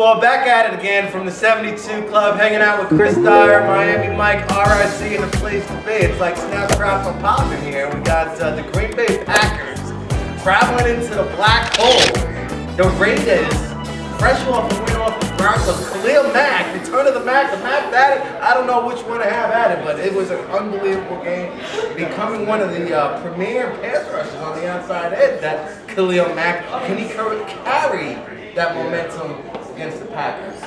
football, back at it again from the 72 Club, hanging out with Kris Dyer, Miami Mike, R.I.C, and the place to be. It's like snap, crackle, and pop in here. We got the Green Bay Packers traveling into the black hole. The Raiders, fresh off the win off the Broncos. Khalil Mack, return of the Mack at it. I don't know which one to have at it, but it was an unbelievable game. Becoming one of the premier pass rushers on the outside edge, that Khalil Mack. Can he carry that momentum against the Packers?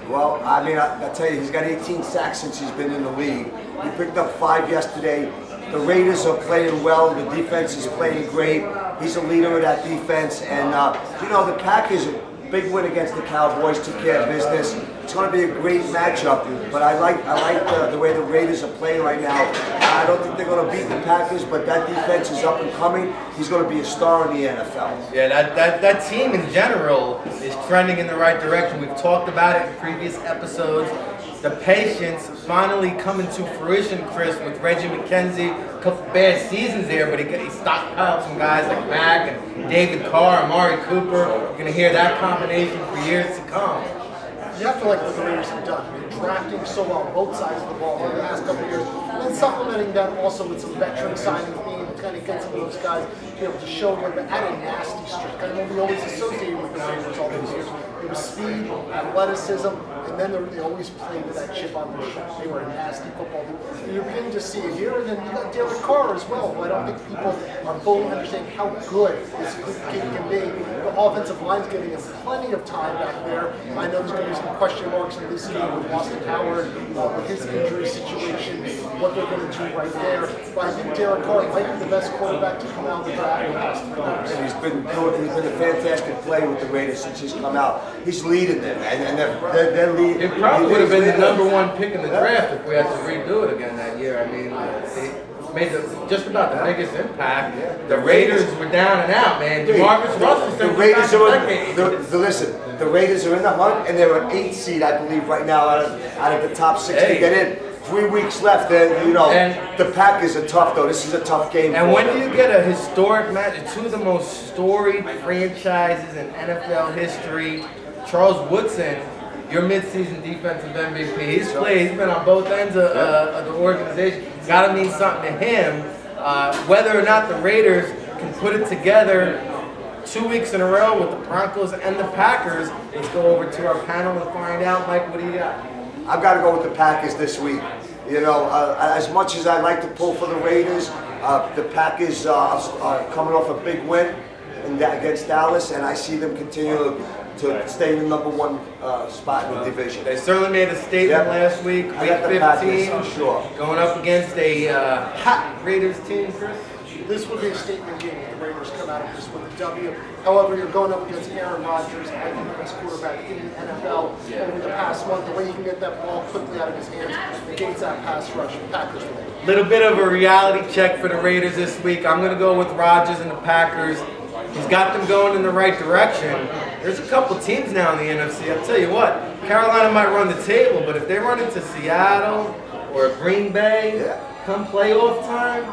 Well, I mean, I tell you, he's got 18 sacks since he's been in the league. He picked up 5 yesterday. The Raiders are playing well. The defense is playing great. He's a leader of that defense. And, you know, the Packers, big win against the Cowboys, took care of business. It's going to be a great matchup. But I like the way the Raiders are playing right now. I don't think they're going to beat the Packers, but that defense is up and coming. He's going to be a star in the NFL. Yeah, that team in general is trending in the right direction. We've talked about it in previous episodes. The patience finally coming to fruition, Kris, with Reggie McKenzie. A couple bad seasons there, but he stockpiled some guys like Mack and David Carr, Amari Cooper. You're going to hear that combination for years to come. You have to like what the Raiders have done. I mean, drafting so well on both sides of the ball over the last couple of years, and then supplementing that also with some veteran signings, being able to kind of get some of those guys to be able to show them at a nasty streak. I know we always associated with the Raiders all those years. It was speed, athleticism, and then they always played with that chip on their shoulder. They were a nasty football team. And you're beginning to see it here, and then you got Derek Carr as well, who I don't think people are fully understanding how good this kid can be. The offensive line's giving him plenty of time back there. I know there's going to be some question marks in this game with Austin Howard, with his injury situation, what they're going to do right there. But I think Derek Carr might be the best quarterback to come out of the draft in the last 3 years. And he's been a fantastic player with the Raiders since he's come out. He's leading them, and they're leading. It probably would have been the #1 pick in the draft if we had to redo it again that year. I mean, they made just about the biggest impact. The Raiders were down and out, man. Marcus Russell said the Raiders are the Raiders are in the hunt, and they're an 8th seed, I believe, right now out of the top 6 to get in. 3 weeks left, and you know the Packers are tough though. This is a tough game. And when do you get a historic match? Two of the most storied franchises in NFL history. Charles Woodson, your midseason defensive MVP. He's played. He's been on both ends of the organization. It's got to mean something to him. Whether or not the Raiders can put it together 2 weeks in a row with the Broncos and the Packers. Let's go over to our panel and find out. Mike, what do you got? I've got to go with the Packers this week. You know, as much as I like to pull for the Raiders, the Packers are coming off a big win against Dallas, and I see them continue to stay in the #1 spot in the division. They certainly made a statement last week, week 15, sure. Going up against a hot Raiders team, Kris. This would be a statement game if the Raiders come out of this with a W. However, you're going up against Aaron Rodgers, I think the best quarterback in the NFL over the past month. The way he can get that ball quickly out of his hands against that pass rush, Packers win. Little bit of a reality check for the Raiders this week. I'm going to go with Rodgers and the Packers. He's got them going in the right direction. There's a couple teams now in the NFC. I'll tell you what, Carolina might run the table, but if they run into Seattle or Green Bay, come playoff time,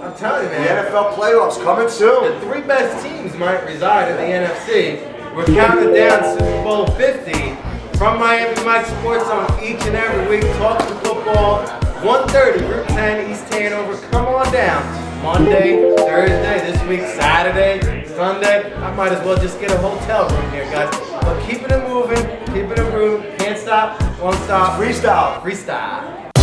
I'm telling you, man. The NFL playoffs coming soon. The 3 best teams might reside in the NFC. We're counting down Super Bowl 50 from Miami Mike Sports on each and every week. Talking football, 1:30, Route 10, East Hanover. Come on down. Monday, Thursday, this week, Saturday, Sunday. I might as well just get a hotel room here, guys. But keeping it moving, keeping it moving. Can't stop, won't stop. Freestyle. Freestyle.